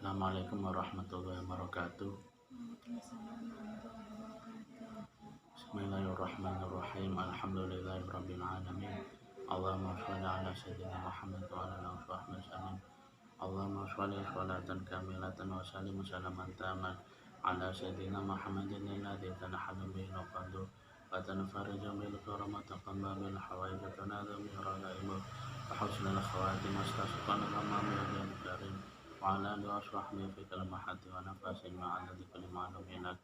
Assalamualaikum warahmatullahi wabarakatuh. Bismillahirrahmanirrahim. Alhamdulillahirabbil alamin. Allahumma shalli ala sayyidina Muhammad wa ala alihi wa sallam. Allahumma shalli sholatan kamilatan wa sallim salaman taman ala sayyidina Muhammadin alladzi tanhalu bihi al-qadr wa tanfariju bil karamati taqamma bil hawaij wa tanadhu bi rada'imu wa husnul khawatim wastasqana al karim wa ala alihi wa sahbihi fi kulli mahati wa nafasin ma'adad kulli ma'luminat.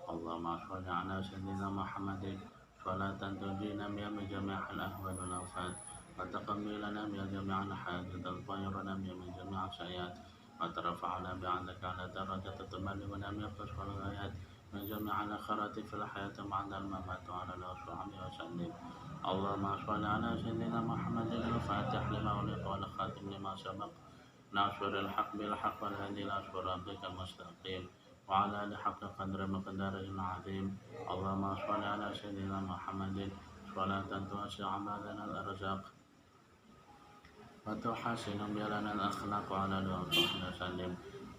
Allahumma sholli ala sayyidina Muhammadin sholatan tunjina biha min jami'il ahwal wal afat wa taqammilana biha jami'al hajat wa tayyirana biha min jami'as sayyi'at wa tarfa'ana bi'andaka ala darajat tuballighuna biha aqsal ghayat min jami'il khairati fil hayati ba'da al-mamat wa ala alihi wa sahbihi wa sallim. Allahumma sholli ala sayyidina Muhammadin al-fatih lima ughliqa wal khatim lima sabaq nasrul haqq bil haqq wal hadi ila siratikal mustaqim wa ala alihi haqqa qadri miqdaril azim. Allahumma sholli ala sayyidina Muhammadin sholatan tuwasi' amalana al-arzaq wa tuhasinu bilana al-akhlaq wa ala alihi wa sahbihi wa sallim.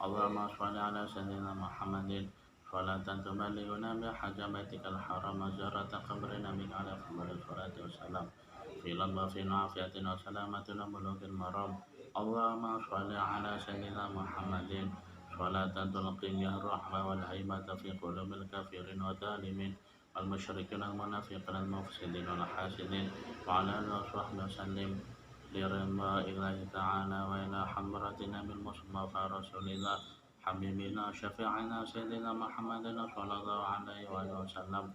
Allahumma sholli ala sayyidina Muhammadin sholatan tuballighuna bi hajabatikal haram wa ziyarata qabrina min ala afdalil salati wassalam fi lambatin afiyatin wa salamatin wa bulughil maram. Allahumma sholli ala sayyidina Muhammadin sholatan tulqiyah rahmah wal haibata fi qulubil kafirin wa zalimin wal musyrikin wal munafiqin wal mufsidin wal hasidin wa ala alihi wa sahbihi wa sallim liramba ilahi ta'ala wa ila hamratina bil mustafa rasulillah habibina syafi'ina sayyidina Muhammadin sallallahu alaihi wa sallam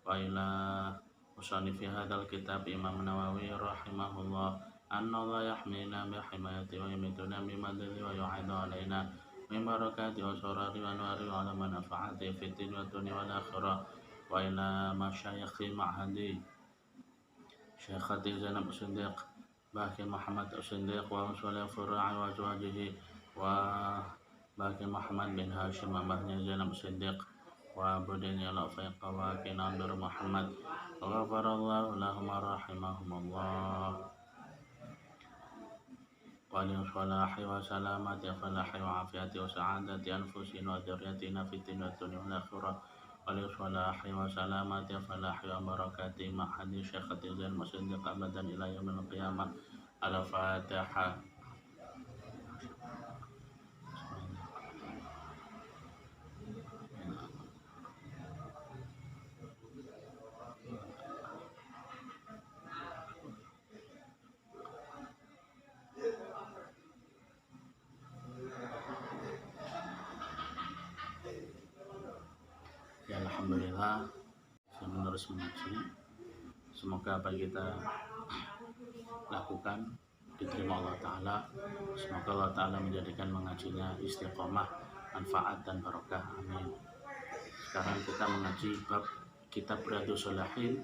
wa ila musanifi hadzal kitab Imam Nawawi rahimahullah anna Allah yahmina bi himayati wa yumituna bi madadi wa yu'idu alaina min barakati wa surari wa nuari wa ala manfaati fid din wa dunya wal akhirah wa ila masyayikhi ma'hadi Syekhati Zainab Siddiq Baqi Muhammad Siddiq wa usulil furu'i wa azwajihi wa Baqi Muhammad bin Hashim Mbahnya Zainab Siddiq wa budini al-fiqa wa kinabir Muhammad ghafarallahu lahum rahimahumullah wa li-salahi wa salamati wa falahi wa afiyati wa sa'adati anfusin wa dzurriyyatina fid dunya wal akhirah wa li-salahi wa salamati wa falahi wa barakati ma'hadi Syekhati Zainab Siddiq abadan ila yaumil qiyamah. Al-Fatihah. Ya, alhamdulillah saya menerus mengaji. Semoga apa yang kita lakukan diterima Allah Ta'ala. Semoga Allah Ta'ala menjadikan mengajinya istiqomah, manfaat dan barokah. Amin. Sekarang kita mengaji bab kitab Riyadhus Shalihin,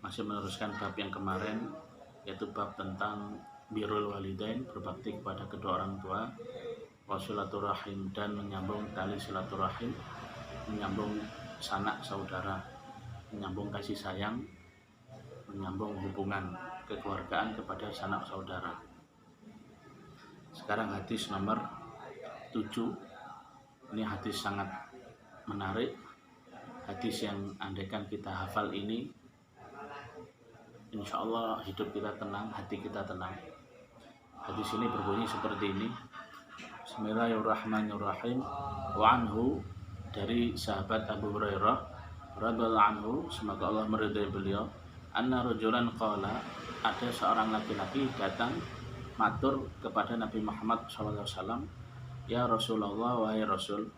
masih meneruskan bab yang kemarin, yaitu bab tentang birrul walidain, berbakti kepada kedua orang tua, wasilaturahim, dan menyambung tali silaturahim, menyambung sanak saudara, menyambung kasih sayang, menyambung hubungan kekeluargaan kepada sanak saudara. Sekarang hadis nomor 7. Ini hadis sangat menarik. Hadis yang andaikan kita hafal ini, insya Allah hidup kita tenang, hati kita tenang. Hadis ini berbunyi seperti ini. Bismillahirrahmanirrahim. Wa anhu, dari sahabat Abu Hurairah radhiyallahu anhu, semoga Allah meridai beliau, anna rajulan qala, ada seorang laki-laki datang matur kepada Nabi Muhammad SAW, ya Rasulullah, wahai Rasul,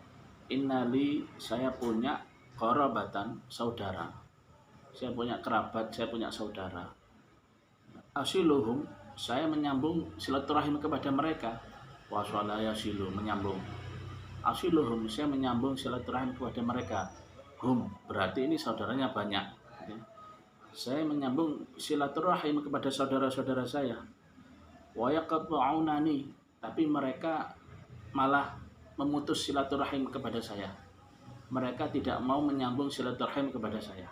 innali, saya punya qarabatan, saudara, saya punya kerabat, saya punya saudara, asiluhum, saya menyambung silaturahim kepada mereka, waswala yasilu, menyambung, asiluhum, saya menyambung silaturahim kepada mereka, hum, berarti ini saudaranya banyak. Saya menyambung silaturahim kepada saudara-saudara saya. Wa yaqta'unani, tapi mereka malah memutus silaturahim kepada saya. Mereka tidak mau menyambung silaturahim kepada saya.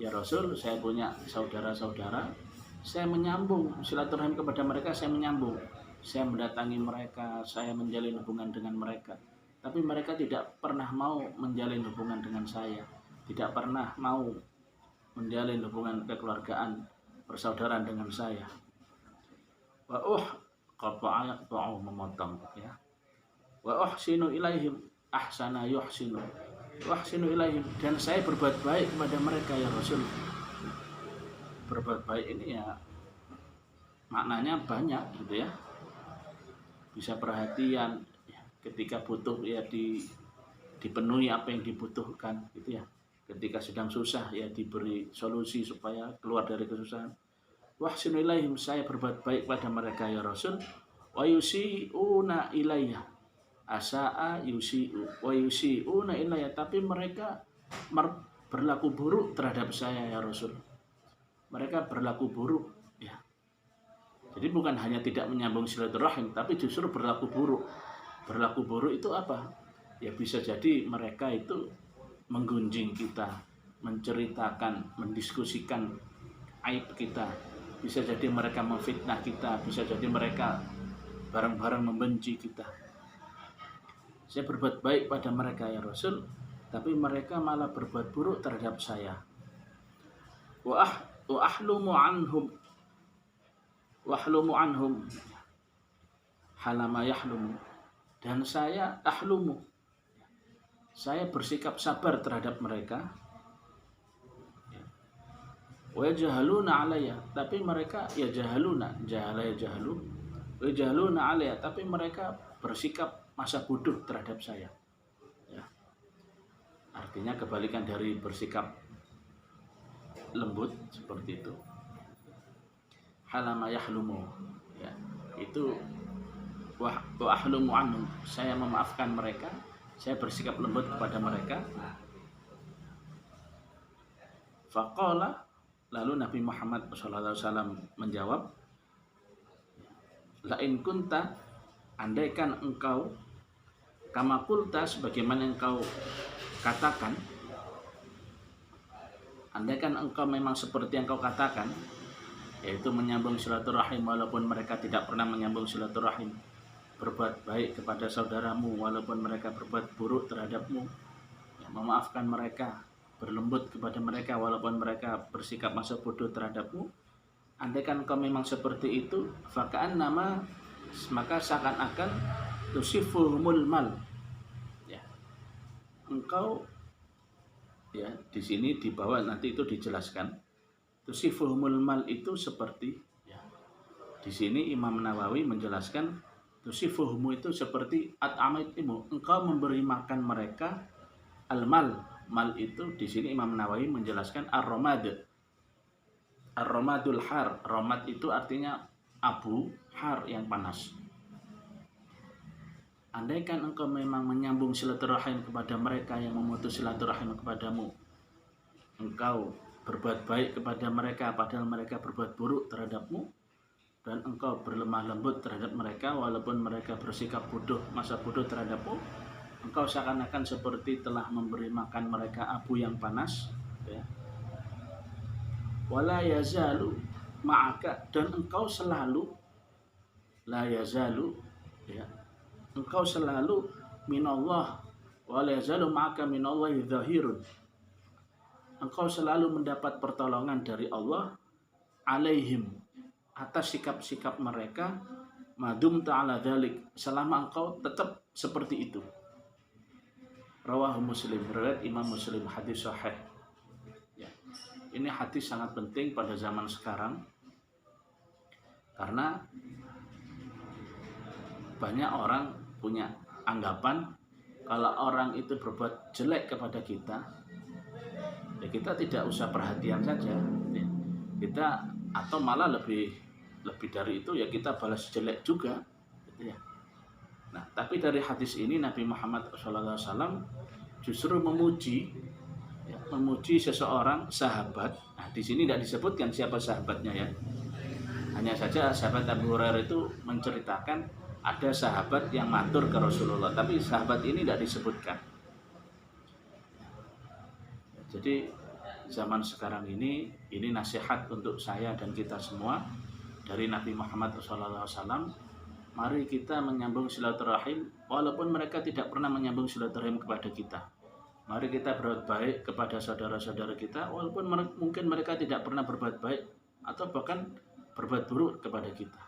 Ya Rasul, saya punya saudara-saudara, saya menyambung silaturahim kepada mereka, saya menyambung. saya mendatangi mereka, saya menjalin hubungan dengan mereka, tapi mereka tidak pernah mau menjalin hubungan dengan saya, tidak pernah mau menjalin hubungan kekeluargaan, persaudaraan dengan saya. Wa qata'a memotong ya. Wa uhsinu ilaihim ahsana yuhsinu. Wa uhsinu ilaihim, dan saya berbuat baik kepada mereka ya Rasul. Berbuat baik ini ya maknanya banyak gitu ya. Bisa perhatian ya, ketika butuh ya dipenuhi apa yang dibutuhkan gitu ya. Ketika sedang susah ya diberi solusi supaya keluar dari kesusahan. Wahsinu ilaihim, saya berbuat baik pada mereka ya Rasul. Wa yusi'una ilayya asa'a yusi'u wa yusi'una ilayya, tapi mereka berlaku buruk terhadap saya ya Rasul. Mereka berlaku buruk ya. Jadi bukan hanya tidak menyambung silaturahim, tapi justru berlaku buruk. Berlaku buruk itu apa? Ya bisa jadi mereka itu menggunjing kita, menceritakan, mendiskusikan aib kita. Bisa jadi mereka memfitnah kita, bisa jadi mereka bareng-bareng membenci kita. Saya berbuat baik pada mereka ya Rasul, tapi mereka malah berbuat buruk terhadap saya. Wa ahlumu anhum halama yahlumu, dan saya ahlumu, saya bersikap sabar terhadap mereka. Wa jahaluna alayya, tapi mereka ya jahaluna, jahala ya jahalu, wa jahaluna alayya, tapi mereka bersikap masa bodoh terhadap saya ya. Artinya kebalikan dari bersikap lembut seperti itu. Halama yahlumu ya, itu wa ahlumu anhum, saya memaafkan mereka, saya bersikap lembut kepada mereka. Faqala, lalu Nabi Muhammad SAW menjawab, la in kunta, andaikan engkau, kama qulta, sebagaimana engkau katakan, andaikan engkau memang seperti yang engkau katakan, yaitu menyambung silaturahim walaupun mereka tidak pernah menyambung silaturahim, berbuat baik kepada saudaramu walaupun mereka berbuat buruk terhadapmu, ya, memaafkan mereka, berlembut kepada mereka walaupun mereka bersikap masa bodoh terhadapmu. Andaikan engkau memang seperti itu, faka'an nama, maka seakan-akan tusifuhumul mal ya, engkau ya, di sini di bawah nanti itu dijelaskan. Tusifuhumul mal itu seperti ya, di sini Imam Nawawi menjelaskan tusifuhum itu seperti at'amaitimu, engkau memberi makan mereka al-mal. Mal itu di sini Imam Nawawi menjelaskan ar-ramad. Ar-ramadul har, ramad itu artinya abu, har yang panas. Andaikan engkau memang menyambung silaturahim kepada mereka yang memutus silaturahim kepadamu, engkau berbuat baik kepada mereka padahal mereka berbuat buruk terhadapmu, dan engkau berlemah lembut terhadap mereka walaupun mereka bersikap bodoh, masa bodoh terhadapmu, engkau seakan-akan seperti telah memberi makan mereka abu yang panas ya. Wala yazalu ma'aka, dan engkau selalu, la yazalu ya, engkau selalu minallah, wala yazalu ma'aka minallahi dzahirun, engkau selalu mendapat pertolongan dari Allah alaihim, atas sikap-sikap mereka, madum ta'ala dzalik, selama engkau tetap seperti itu. Rawahu Muslim, riwayat Imam Muslim, hadis sahih ya. Ini hadis sangat penting pada zaman sekarang karena banyak orang punya anggapan kalau orang itu berbuat jelek kepada kita, ya kita tidak usah perhatian saja ya. Kita atau malah lebih dari itu ya kita balas jelek juga gitu ya. Nah, tapi dari hadis ini Nabi Muhammad SAW justru memuji ya, memuji seseorang sahabat. Nah, di sini tidak disebutkan siapa sahabatnya ya. Hanya saja sahabat Abu Hurairah itu menceritakan ada sahabat yang matur ke Rasulullah, tapi sahabat ini tidak disebutkan. Jadi zaman sekarang ini nasihat untuk saya dan kita semua dari Nabi Muhammad SAW, Mari kita menyambung silaturahim walaupun mereka tidak pernah menyambung silaturahim kepada kita. Mari kita berbuat baik kepada saudara-saudara kita walaupun mungkin mereka tidak pernah berbuat baik atau bahkan berbuat buruk kepada kita.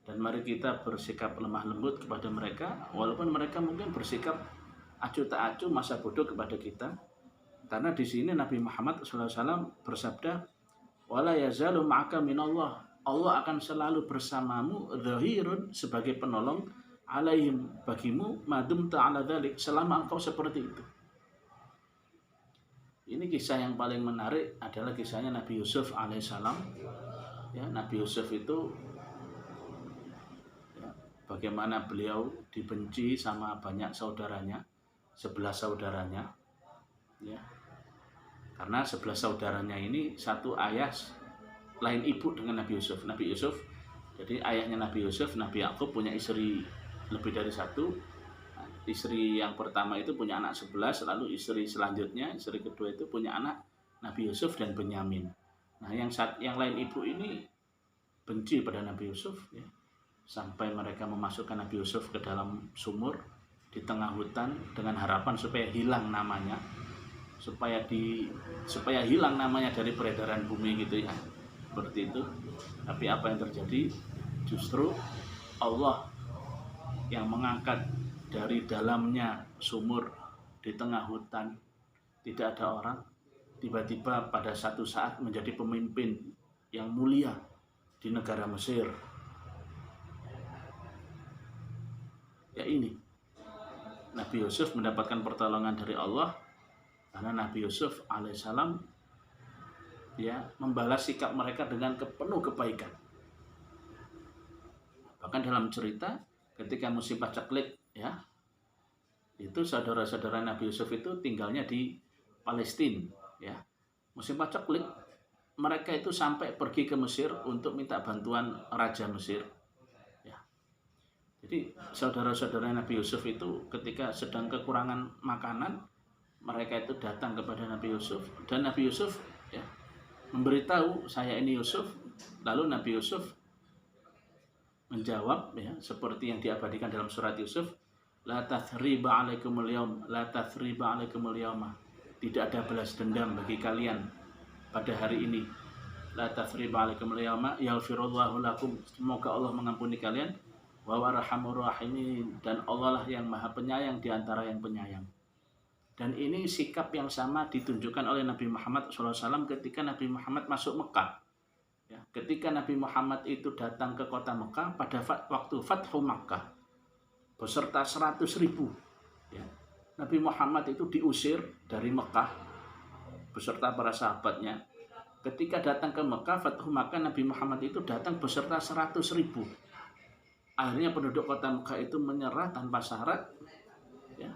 Dan mari kita bersikap lemah lembut kepada mereka walaupun mereka mungkin bersikap acuh tak acuh masa bodoh kepada kita. Karena di sini Nabi Muhammad SAW bersabda, wala yazalu ma'aka minallah. Allah akan selalu bersamamu zahirun sebagai penolong alaihim bagimu madum ta'ala dzalik selama engkau seperti itu. Ini kisah yang paling menarik adalah kisahnya Nabi Yusuf alaihissalam. Ya, Nabi Yusuf itu ya, bagaimana beliau dibenci sama banyak saudaranya, 11 saudaranya. Ya. Karena 11 saudaranya ini satu ayah lain ibu dengan Nabi Yusuf. Nabi Yusuf, jadi ayahnya Nabi Yusuf, Nabi Yakub punya istri lebih dari satu. Istri yang pertama itu punya anak 11, lalu istri selanjutnya, istri kedua itu punya anak Nabi Yusuf dan Benyamin. Nah, yang lain ibu ini benci pada Nabi Yusuf, ya. Sampai mereka memasukkan Nabi Yusuf ke dalam sumur di tengah hutan dengan harapan supaya hilang namanya, supaya hilang namanya dari peredaran bumi gitu ya. Seperti itu. Tapi apa yang terjadi? Justru Allah yang mengangkat dari dalamnya sumur di tengah hutan, tidak ada orang, tiba-tiba pada satu saat menjadi pemimpin yang mulia di negara Mesir. Ya ini, Nabi Yusuf mendapatkan pertolongan dari Allah karena Nabi Yusuf alaihissalam ya membalas sikap mereka dengan penuh kebaikan. Bahkan dalam cerita ketika musim paceklik ya, itu saudara-saudara Nabi Yusuf itu tinggalnya di Palestina ya. Musim paceklik mereka itu sampai pergi ke Mesir untuk minta bantuan Raja Mesir ya. Jadi saudara-saudara Nabi Yusuf itu ketika sedang kekurangan makanan, mereka itu datang kepada Nabi Yusuf dan Nabi Yusuf ya memberitahu saya ini Yusuf. Lalu Nabi Yusuf menjawab ya seperti yang diabadikan dalam surat Yusuf, la tathriba alaikumul yaum, la tathriba alaikumul yauma. Tidak ada balas dendam bagi kalian pada hari ini. La tathriba alaikumul yauma yaghfirullahu lakum. Semoga Allah mengampuni kalian. Wa warhamur rahimin, dan Allah lah yang Maha Penyayang di antara yang penyayang. Dan ini sikap yang sama ditunjukkan oleh Nabi Muhammad SAW ketika Nabi Muhammad masuk Mekah. Ya, ketika Nabi Muhammad itu datang ke kota Mekah pada waktu Fathu Makkah beserta 100.000. Ya, Nabi Muhammad itu diusir dari Mekah beserta para sahabatnya. Ketika datang ke Mekah, Fathu Makkah, Nabi Muhammad itu datang beserta 100.000. Akhirnya penduduk kota Mekah itu menyerah tanpa syarat. Ya.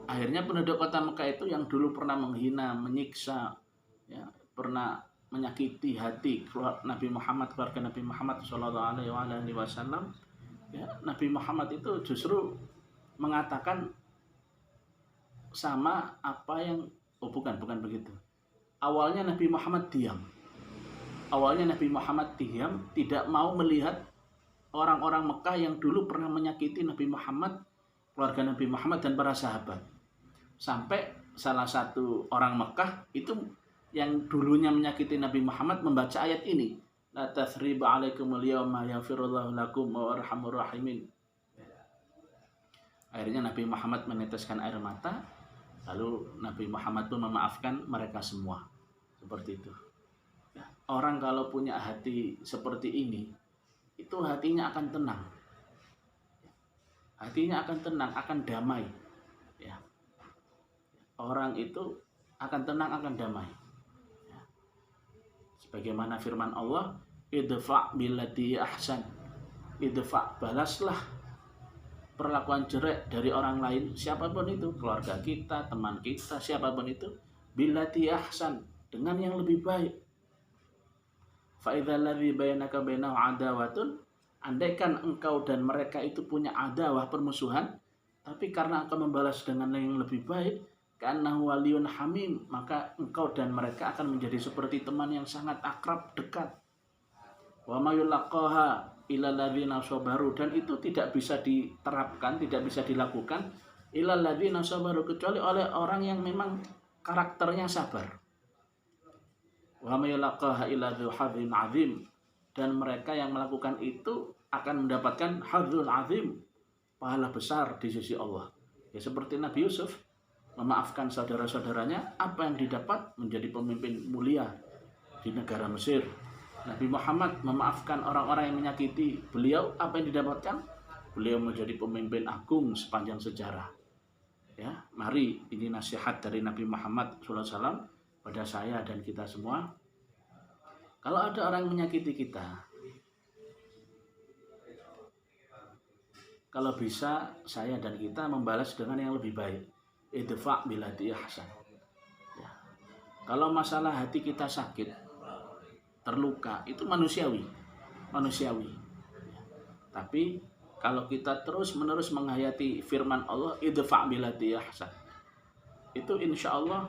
Akhirnya penduduk kota Mekah itu yang dulu pernah menghina, menyiksa, ya, pernah menyakiti hati Nabi Muhammad, keluarga Nabi Muhammad SAW, ya, Nabi Muhammad itu justru mengatakan sama apa yang bukan begitu. Awalnya Nabi Muhammad diam. Tidak mau melihat orang-orang Mekah yang dulu pernah menyakiti Nabi Muhammad, keluarga Nabi Muhammad dan para sahabat. Sampai salah satu orang Mekah itu yang dulunya menyakiti Nabi Muhammad membaca ayat ini, la tathriba alaikumul yauma yaghfirullahu lakum wa arhamur rahimin. Akhirnya Nabi Muhammad meneteskan air mata, lalu Nabi Muhammad pun memaafkan mereka semua. Seperti itu. Orang kalau punya hati seperti ini, itu hatinya akan tenang. Hatinya akan tenang, akan damai. Ya. Orang itu akan tenang, akan damai. Ya. Sebagaimana firman Allah, idfa' billati ahsan. Idfa', balaslah perlakuan jelek dari orang lain, siapapun itu, keluarga kita, teman kita, siapapun itu, billati ahsan, dengan yang lebih baik. Fa idzal ladzi bainaka bainahu adawatun, andaikan engkau dan mereka itu punya adawah, permusuhan, tapi karena engkau membalas dengan yang lebih baik, karena waliyun hamim, maka engkau dan mereka akan menjadi seperti teman yang sangat akrab, dekat. Wa may yulaqaha illal ladzina sabaru, dan itu tidak bisa diterapkan, tidak bisa dilakukan illal ladzina sabaru, kecuali oleh orang yang memang karakternya sabar. Wa may yulaqaha illa dzu hadzin azim, dan mereka yang melakukan itu akan mendapatkan hadzul azim, pahala besar di sisi Allah. Ya seperti Nabi Yusuf memaafkan saudara-saudaranya, apa yang didapat? Menjadi pemimpin mulia di negara Mesir. Nabi Muhammad memaafkan orang-orang yang menyakiti beliau, apa yang didapatkan? Beliau menjadi pemimpin agung sepanjang sejarah. Ya, mari ini nasihat dari Nabi Muhammad SAW pada saya dan kita semua. Kalau ada orang yang menyakiti kita, kalau bisa saya dan kita membalas dengan yang lebih baik. Idfa' billati ahsan. Ya. Kalau masalah hati kita sakit, terluka, itu manusiawi. Ya. Tapi kalau kita terus-menerus menghayati firman Allah, idfa' billati ahsan, itu insya Allah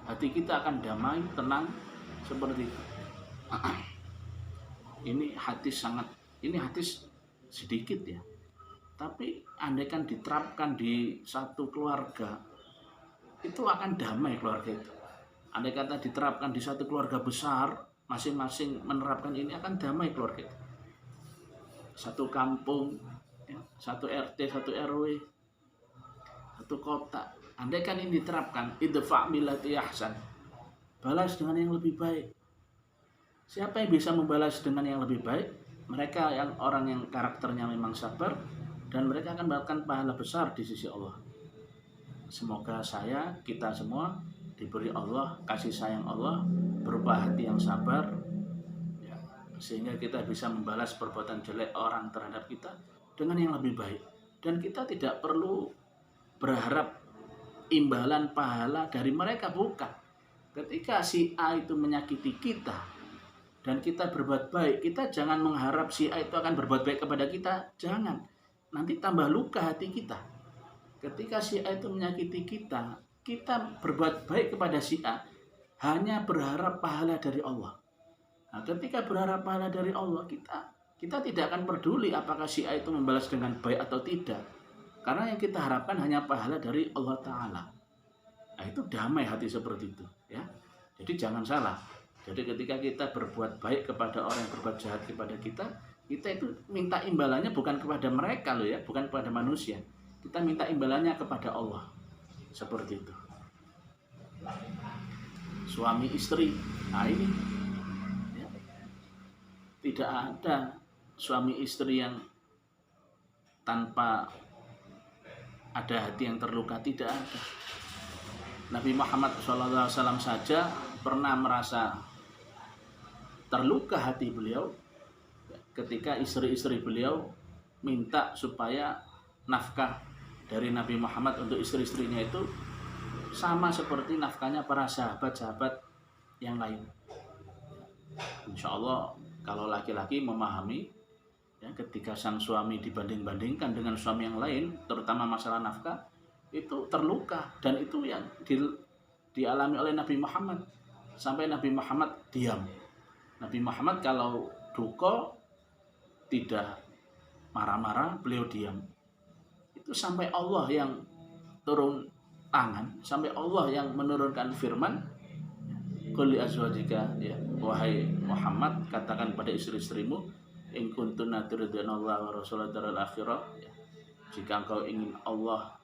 hati kita akan damai, tenang, seperti itu. Ini hadis sedikit ya, tapi andaikan diterapkan di satu keluarga, itu akan damai keluarga itu. Andai kata diterapkan di satu keluarga besar, masing-masing menerapkan ini, akan damai keluarga itu. Satu kampung, ya, satu RT, satu RW, satu kota. Andaikan ini diterapkan, idfa' billati ahsan, balas dengan yang lebih baik. Siapa yang bisa membalas dengan yang lebih baik? Mereka yang orang yang karakternya memang sabar, dan mereka akan mendapatkan pahala besar di sisi Allah. Semoga kita semua diberi Allah, kasih sayang Allah, berupa hati yang sabar, ya, sehingga kita bisa membalas perbuatan jelek orang terhadap kita dengan yang lebih baik. Dan kita tidak perlu berharap imbalan pahala dari mereka, bukan. Ketika si A itu menyakiti kita dan kita berbuat baik, kita jangan mengharap si A itu akan berbuat baik kepada kita, jangan. Nanti tambah luka hati kita. Ketika si A itu menyakiti kita, kita berbuat baik kepada si A, hanya berharap pahala dari Allah. Nah, ketika berharap pahala dari Allah, kita tidak akan peduli apakah si A itu membalas dengan baik atau tidak. Karena yang kita harapkan hanya pahala dari Allah Ta'ala. Nah, itu damai hati seperti itu. Ya. Jadi jangan salah. Jadi ketika kita berbuat baik kepada orang yang berbuat jahat kepada kita itu minta imbalannya bukan kepada mereka loh ya, bukan kepada manusia. Kita minta imbalannya kepada Allah. Seperti itu. Suami istri, nah ini ya, tidak ada suami istri yang tanpa ada hati yang terluka, tidak ada. Nabi Muhammad SAW saja pernah merasa terluka hati beliau ketika istri-istri beliau minta supaya nafkah dari Nabi Muhammad untuk istri-istrinya itu sama seperti nafkahnya para sahabat-sahabat yang lain. Insya Allah kalau laki-laki memahami ya, ketika sang suami dibanding-bandingkan dengan suami yang lain, terutama masalah nafkah, itu terluka, dan itu yang dialami oleh Nabi Muhammad sampai Nabi Muhammad diam. Nabi Muhammad kalau duka tidak marah-marah, beliau diam. Itu sampai Allah yang turun tangan, sampai Allah yang menurunkan firman, qul li azwajika, ya, wahai Muhammad, katakan pada istri-istrimu, in kuntunna turidna Allah wa rasulahu daral akhirah, ya, jika engkau ingin Allah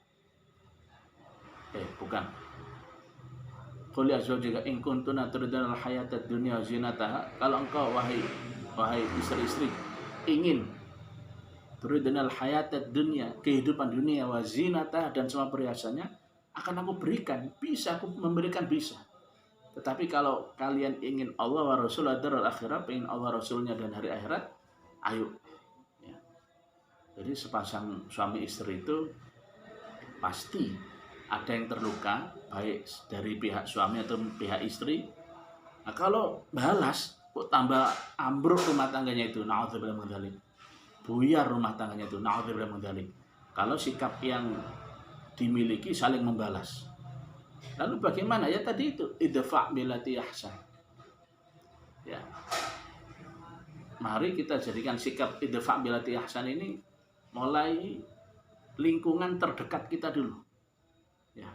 qul li azwajika in kuntunna turidna al hayatad dunya zinataha, kalau engkau wahai istri-istri ingin turidna al hayatad dunya, kehidupan dunia, wa zinataha, dan semua perhiasannya, akan aku berikan, bisa aku memberikan, bisa. Tetapi kalau kalian ingin Allah wa rasulahu daral akhirah, ingin Allah rasulnya dan hari akhirat, ayo ya. Jadi sepasang suami istri itu pasti ada yang terluka, baik dari pihak suami atau pihak istri. Nah, kalau balas kok tambah ambruk rumah tangganya itu, na'udzubillah min dzalik. Buyar rumah tangganya itu, na'udzubillah min dzalik. Kalau sikap yang dimiliki saling membalas. Lalu bagaimana? Ya tadi itu, idfa' billati ahsan. Ya. mari kita jadikan sikap idfa' billati ahsan ini mulai lingkungan terdekat kita dulu. Ya,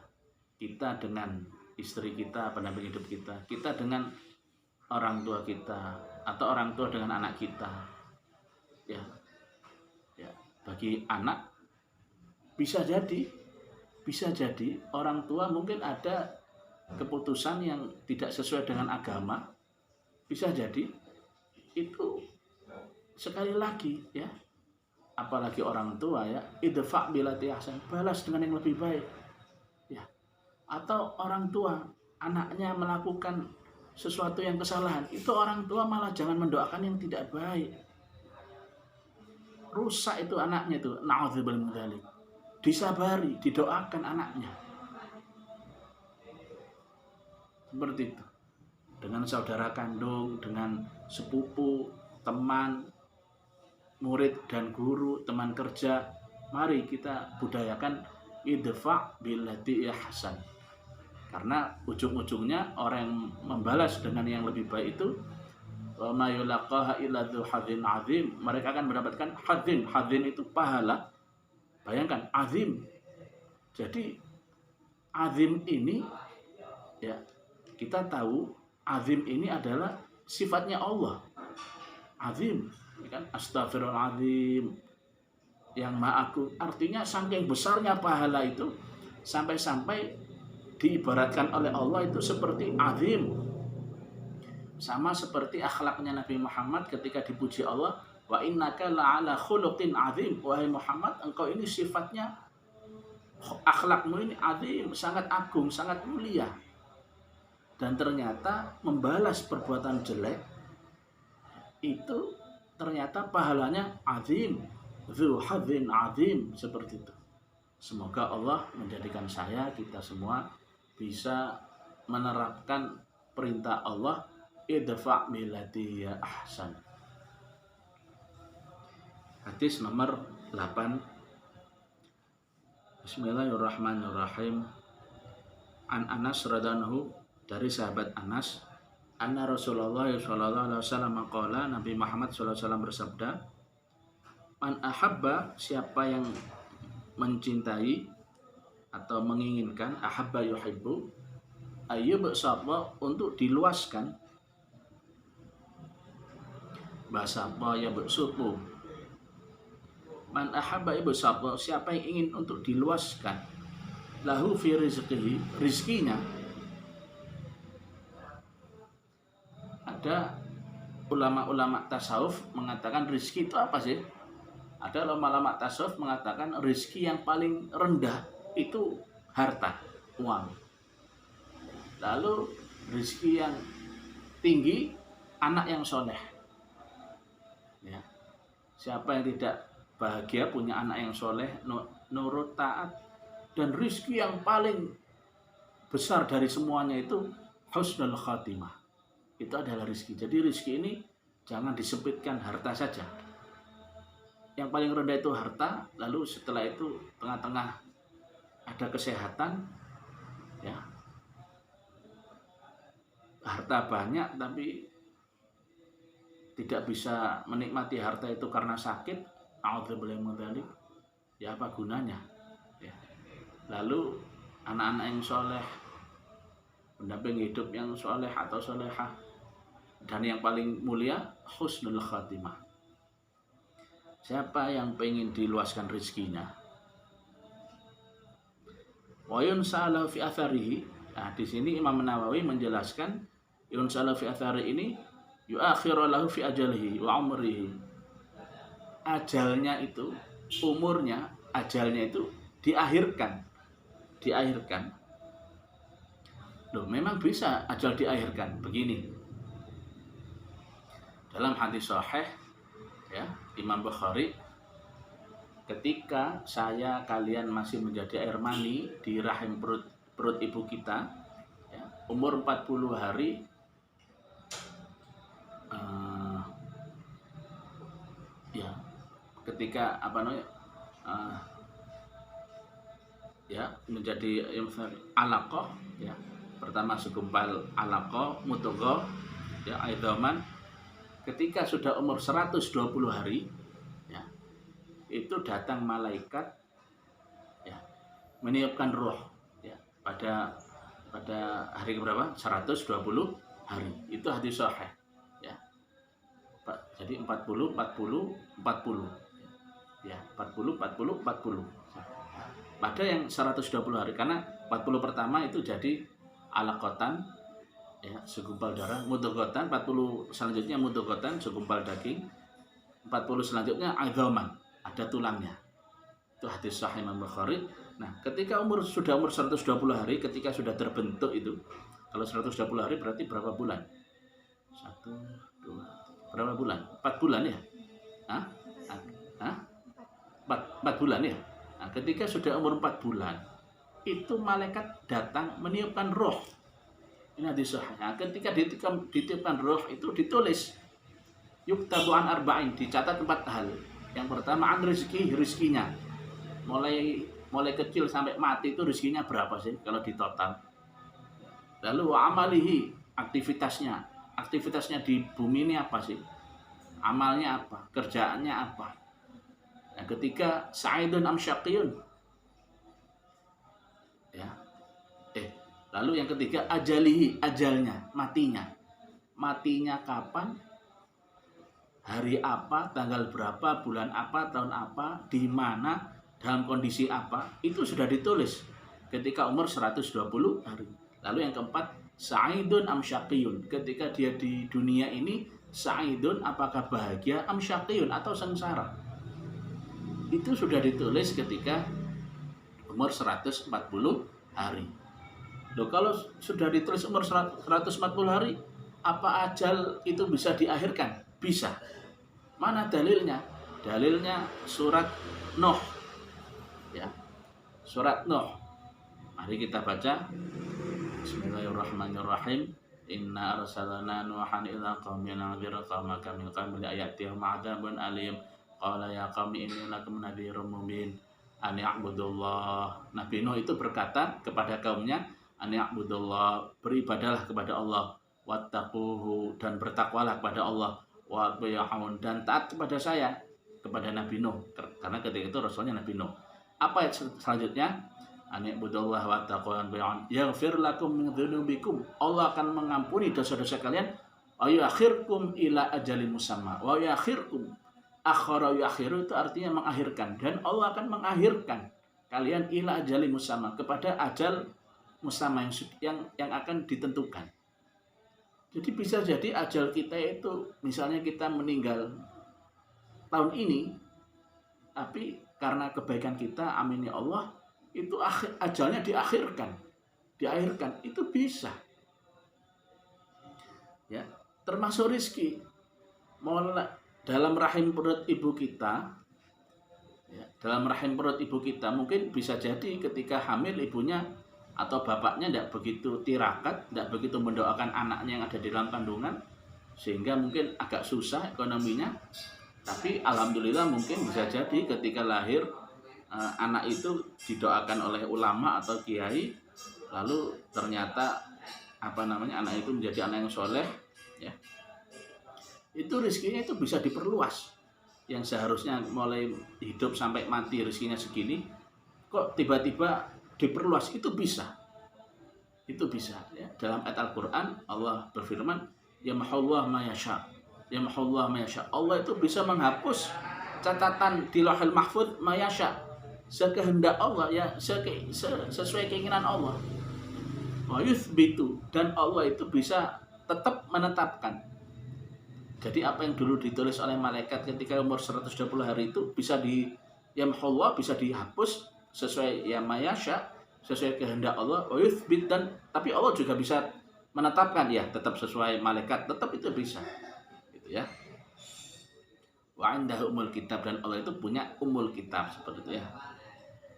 kita dengan istri kita, pendamping hidup kita, kita dengan orang tua kita, atau orang tua dengan anak kita. Ya, ya, bagi anak bisa jadi orang tua mungkin ada keputusan yang tidak sesuai dengan agama, bisa jadi itu sekali lagi ya, apalagi orang tua ya, idfa' billati ahsan, balas dengan yang lebih baik ya. Atau orang tua anaknya melakukan sesuatu yang kesalahan, itu orang tua malah jangan mendoakan yang tidak baik, rusak itu anaknya itu, na'udzubillah min dzalik. Disabari, didoakan anaknya seperti itu, dengan saudara kandung, dengan sepupu, teman, murid dan guru, teman kerja. Mari kita budayakan idfa' billati ahsan, karena ujung-ujungnya orang yang membalas dengan yang lebih baik itu wa ma yulaqaha illa dzu hadzin azim, mereka akan mendapatkan hadzin itu pahala. Bayangkan azim. Jadi azim ini ya, kita tahu azim ini adalah sifatnya Allah. Azim, ya kan? Astaghfirullahaladzim, yang maha agung. Artinya saking besarnya pahala itu, sampai-sampai diibaratkan oleh Allah itu seperti azim. Sama seperti akhlaknya Nabi Muhammad ketika dipuji Allah, wa innaka la'ala khuluqin azim. Wahai Muhammad, engkau ini sifatnya, akhlakmu ini azim, sangat agung, sangat mulia. Dan ternyata membalas perbuatan jelek itu ternyata pahalanya azim, dzu hadzin azim, seperti itu. Semoga Allah menjadikan kita semua bisa menerapkan perintah Allah, idfa' billati ahsan. Hadis nomor 8. Bismillahirrahmanirrahim. An Anas radhiyallahu, dari sahabat Anas, anna Rasulullah sallallahu alaihi wasallam qala, Nabi Muhammad sallallahu alaihi wasallam bersabda, man ahabba, siapa yang mencintai atau menginginkan, ahabba yuhibbu, ayyub sabwa, untuk diluaskan, bahasa apa ya, bersutu. Man ahabba ibu sabwa, siapa yang ingin untuk diluaskan, lahu fi rizqihi, rizkinya. Ada ulama-ulama tasawuf mengatakan rizki itu apa sih? Ada ulama-ulama tasawuf mengatakan rizki yang paling rendah itu harta, uang. Lalu rizki yang tinggi, anak yang soleh. Ya. Siapa yang tidak bahagia punya anak yang soleh, nurut, taat, dan rizki yang paling besar dari semuanya itu husnul khatimah. Itu adalah rizki. Jadi rizki ini jangan disempitkan harta saja. Yang paling rendah itu harta, lalu setelah itu tengah-tengah ada kesehatan, ya, harta banyak tapi tidak bisa menikmati harta itu karena sakit, a'udzubillahi min dzalik, ya apa gunanya? Ya. Lalu anak-anak yang soleh, pendamping hidup yang soleh atau solehah, dan yang paling mulia husnul khatimah. Siapa yang pengen diluaskan rezekinya, wa yunsa'alahu fi atharihi. Nah, di sini Imam Nawawi menjelaskan yunsa'alahu fi athari ini yu'akhiru lahu fi ajalihi wa umrihi. Ajalnya itu, umurnya, ajalnya itu diakhirkan. Loh, memang bisa ajal diakhirkan. Begini, dalam hadis sahih ya, Imam Bukhari, ketika kalian masih menjadi air mani di rahim perut ibu kita, ya, umur 40 hari, ya, ketika ya, menjadi alaqah, ya, pertama segumpal alaqah, mudghah, ya, idhaman. ketika sudah umur 120 hari ya, itu datang malaikat ya, meniupkan roh ya, pada hari berapa? 120 hari. Itu hadis sahih ya. Jadi 40 40 40 ya, 40 40 40. Pada yang 120 hari, karena 40 pertama itu jadi alaqatan ya, segumpal darah, mudghatan, 40 selanjutnya mudghatan, segumpal daging, 40 selanjutnya idhaman, ada tulangnya. Itu hadis sahih Imam Bukhari. Nah, ketika sudah umur 120 hari, ketika sudah terbentuk itu, kalau 120 hari berarti berapa bulan? 1 2 berapa bulan? 4 bulan ya? Hah? 4 bulan ya? Nah, ketika sudah umur 4 bulan, itu malaikat datang meniupkan roh. Ini hadis sahih. Nah, ketika ditiupkan roh itu ditulis yuktabu an arba'in, dicatat 4 hal. Yang pertama an rezekinya. Mulai kecil sampai mati itu rezekinya berapa sih kalau di total? Lalu wa amalihi, aktivitasnya di bumi ini apa sih? Amalnya apa? Kerjaannya apa? Yang ketiga, sa'idun am syaqiyun. Ya. Lalu yang ketiga, ajalihi, ajalnya, matinya. Matinya kapan? Hari apa, tanggal berapa, bulan apa, tahun apa, di mana, dalam kondisi apa? Itu sudah ditulis ketika umur 120 hari. Lalu yang keempat, sa'idun am syaqiyun. Ketika dia di dunia ini, sa'idun apakah bahagia am syaqiyun atau sengsara. Itu sudah ditulis ketika umur 140 hari. Loh, kalau sudah ditulis umur 140 hari, apa ajal itu bisa diakhirkan? Bisa. Mana dalilnya? Dalilnya surat Nuh. Ya. Surat Nuh. Mari kita baca. Bismillahirrahmanirrahim. Inna arsalna Nuhan ila qaumin anzir qaumaka min qabli ayatihum 'adzabun alim. Qala ya qaumi inni lakum nadhirum mubin an ya'budullah. Nabi Nuh itu berkata kepada kaumnya, an ya'budullah, beribadahlah kepada Allah, wattaquhu, dan bertakwalah kepada Allah, wa atiyun, dan taat kepada saya, kepada Nabi Nuh, karena ketika itu rasulnya Nabi Nuh. Apa selanjutnya? An ya'budullah wattaquhu yaghfir lakum min dzunubikum. Allah akan mengampuni dosa-dosa kalian. Wa yuakhirkum ila ajalin musamma. Wa yuakhirkum, akhara yuakhiru itu artinya mengakhirkan, dan Allah akan mengakhirkan kalian ila ajali musamma, kepada ajal musamma yang akan ditentukan. Jadi bisa jadi ajal kita itu, misalnya kita meninggal tahun ini, tapi karena kebaikan kita, amin ya Allah, itu ajalnya diakhirkan, itu bisa. Ya, termasuk rezeki. Dalam rahim perut ibu kita, ya, mungkin bisa jadi ketika hamil ibunya atau bapaknya tidak begitu tirakat, tidak begitu mendoakan anaknya yang ada di dalam kandungan, sehingga mungkin agak susah ekonominya. Tapi alhamdulillah mungkin bisa jadi ketika lahir anak itu didoakan oleh ulama atau kiai, lalu ternyata anak itu menjadi anak yang soleh, ya. Itu rezekinya itu bisa diperluas. Yang seharusnya mulai hidup sampai mati rezekinya segini, kok tiba-tiba diperluas, itu bisa. Itu bisa ya. Dalam ayat Al-Qur'an Allah berfirman, yamhullahu ma yasha. Yamhullahu ma yasha. Allah itu bisa menghapus catatan di Lauhul Mahfuz ma yasha. Sekehendak Allah ya, sesuai keinginan Allah. Wa yuthbitu, dan Allah itu bisa tetap menetapkan. Jadi apa yang dulu ditulis oleh malaikat ketika umur 120 hari itu bisa yamhullah, bisa dihapus sesuai ya mayasya, sesuai kehendak Allah, wa yuthbit, dan tapi Allah juga bisa menetapkan ya tetap sesuai malaikat, tetap itu bisa. Gitu ya. Wa indahu umul kitab, dan Allah itu punya umul kitab, seperti itu ya.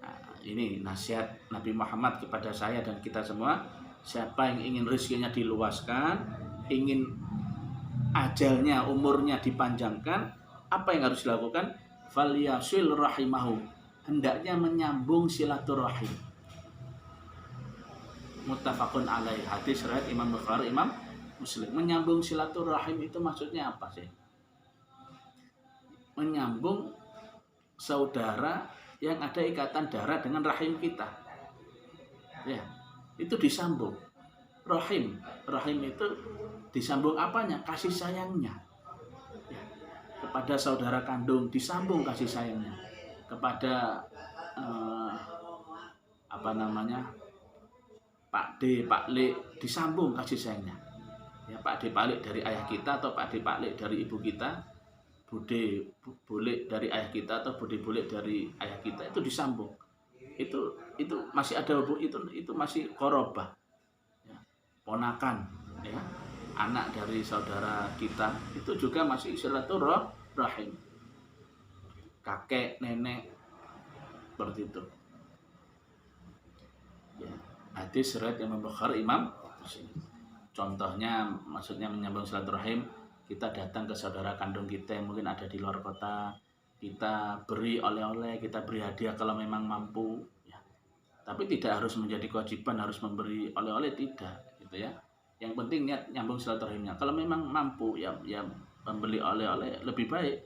Nah, ini nasihat Nabi Muhammad kepada saya dan kita semua. Siapa yang ingin rezekinya diluaskan, ingin ajalnya, umurnya dipanjangkan, apa yang harus dilakukan? Falyasil rahimahu, hendaknya menyambung silaturahim. Muttafaqun alaih, hadis riwayat Imam Bukhari, Imam Muslim. Menyambung silaturahim itu maksudnya apa sih? menyambung saudara yang ada ikatan darah dengan rahim kita. Ya, itu disambung. Rahim itu disambung apanya? Kasih sayangnya. Ya, kepada saudara kandung disambung kasih sayangnya. Kepada Pak D, Pak L disambung kasih sayangnya. Ya, Pak D, Pak L dari ayah kita atau Pak D, Pak L dari ibu kita, Bude boleh dari ayah kita atau Bude boleh dari ayah kita, itu disambung. Itu masih ada itu masih korobah, ya, ponakan, ya, anak dari saudara kita itu juga masih silaturahim, kakek nenek seperti itu. Ya, hadis riwayat Imam Bukhari, Imam Muslim. Contohnya, maksudnya menyambung silaturahim, kita datang ke saudara kandung kita yang mungkin ada di luar kota, kita beri oleh-oleh, kita beri hadiah kalau memang mampu, ya. Tapi tidak harus menjadi kewajiban harus memberi oleh-oleh, tidak, gitu ya. Yang penting niat nyambung silaturahimnya. Kalau memang mampu, ya membeli oleh-oleh lebih baik.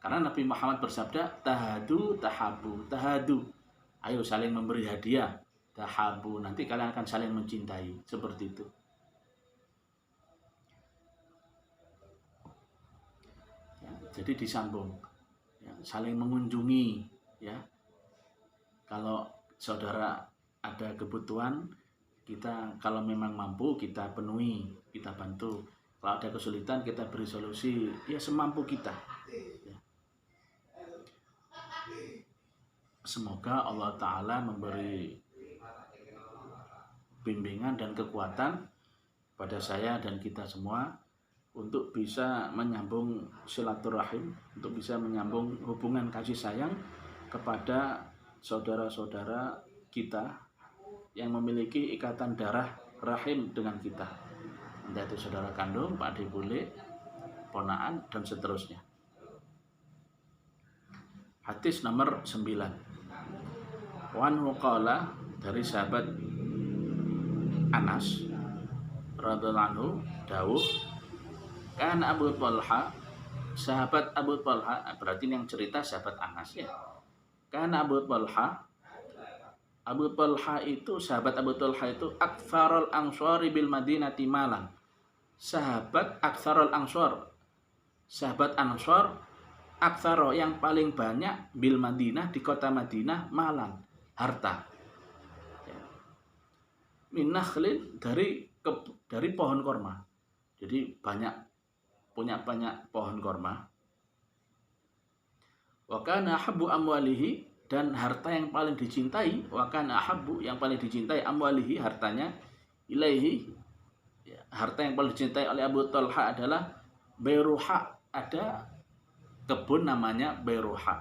Karena Nabi Muhammad bersabda, tahadu tahabu, tahadu, ayo saling memberi hadiah, tahabu, nanti kalian akan saling mencintai, seperti itu. Jadi disambung, ya, saling mengunjungi, ya. Kalau saudara ada kebutuhan, kita kalau memang mampu kita penuhi, kita bantu. Kalau ada kesulitan kita beri solusi, ya semampu kita. Ya. Semoga Allah Ta'ala memberi bimbingan dan kekuatan pada saya dan kita semua untuk bisa menyambung silaturahim, untuk bisa menyambung hubungan kasih sayang kepada saudara-saudara kita yang memiliki ikatan darah rahim dengan kita, entah itu saudara kandung, Pak D bule, ponaan, dan seterusnya. Hadis nomor 9. Wanhu qala, dari sahabat Anas radhiyallahu anhu dawuh, kan Abu Talha, sahabat Abu Talha, berarti yang cerita sahabat Anas, ya. Kan Abu Talha itu, sahabat Abu Talha itu aktsarul ansori bil madinati malan. Sahabat aktsarul ansor, sahabat Ansor, aktsaro yang paling banyak bil Madinah, di kota Madinah, malan, harta. Min nakhlin, dari pohon korma. Jadi punya banyak pohon korma. Wa kana habbu amwalihi, dan harta yang paling dicintai, wa kana habbu, yang paling dicintai, amwalihi, hartanya, ilaihi, ya, harta yang paling dicintai oleh Abu Talha adalah Bairuha, ada kebun namanya Bairuha.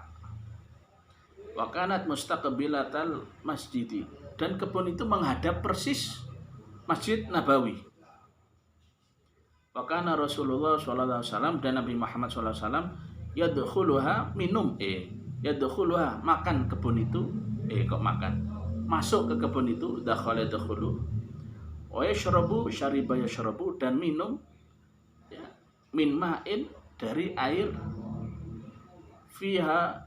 Wa kanat mustaqbilatal masjidi, dan kebun itu menghadap persis Masjid Nabawi. Wa kana Rasulullah SAW, dan Nabi Muhammad SAW, yadkhuluha, minum, yadkhuluha, makan kebun itu, masuk ke kebun itu, dakhala yadkhulu, wa yashrabu, syariba yashrabu, dan minum, ya, min ma'in, dari air, fiha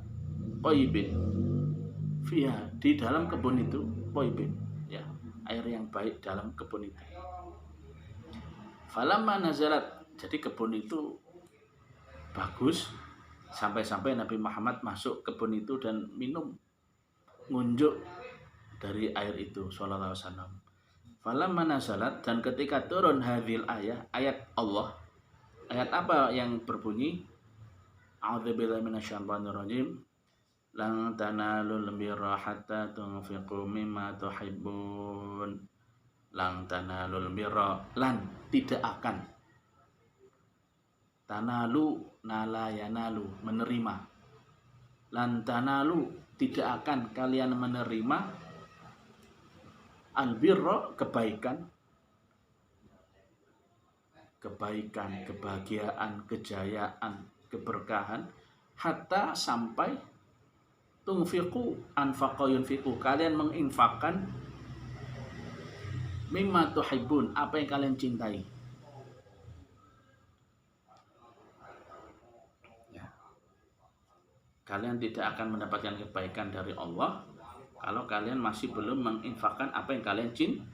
qaibin, fiha, di dalam kebun itu, qaibin, ya, air yang baik dalam kebun itu. Falamma nazalat, jadi kebun itu bagus, sampai-sampai Nabi Muhammad masuk kebun itu dan minum, ngunjuk dari air itu, sallallahu alaihi wasallam. Falamma nazalat, dan ketika turun hadhil ayat Allah, ayat apa yang berbunyi, a'udzubillahi minasyaitonir rajim, lan tanalul birra hatta tunfiqu mimma tuhibbun. Lan tanalul birra, lan tidak akan, tanalu, nala yanalu, menerima, lan tanalu, tidak akan kalian menerima, albirra, kebaikan, kebahagiaan, kejayaan, keberkahan, hatta, sampai, tunfiqu, anfaqa yunfiqu, kalian menginfakkan, mimma tuhibbun, apa yang kalian cintai. Ya. kalian tidak akan mendapatkan kebaikan dari Allah kalau kalian masih belum menginfakkan apa yang kalian cintai.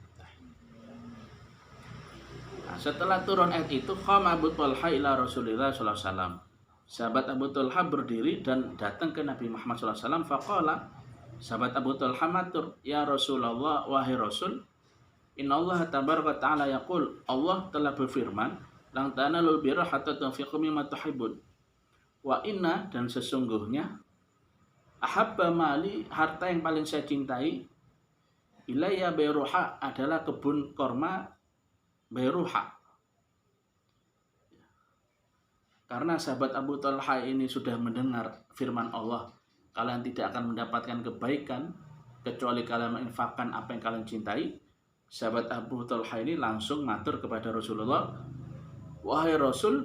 Nah, setelah turun ayat itu, qama Abu Talha ila Rasulillah sallallahu alaihi wasallam. Sahabat Abu Talha berdiri dan datang ke Nabi Muhammad sallallahu alaihi wasallam. Faqala, sahabat Abu Talha matur, ya Rasulullah, wahai Rasul, innallaha tabaraka ta'ala yaqul, Allah telah berfirman, lan tanalul birra hatta tunfiqu mimma tuhibbun. Wa inna, dan sesungguhnya, ahabba mali, harta yang paling saya cintai, ilayya Bairuha, adalah kebun korma Bairuha. Karena sahabat Abu Talha ini sudah mendengar firman Allah, kalian tidak akan mendapatkan kebaikan kecuali kalian menginfakkan apa yang kalian cintai. Sahabat Abu Talha ini langsung matur kepada Rasulullah, wahai Rasul,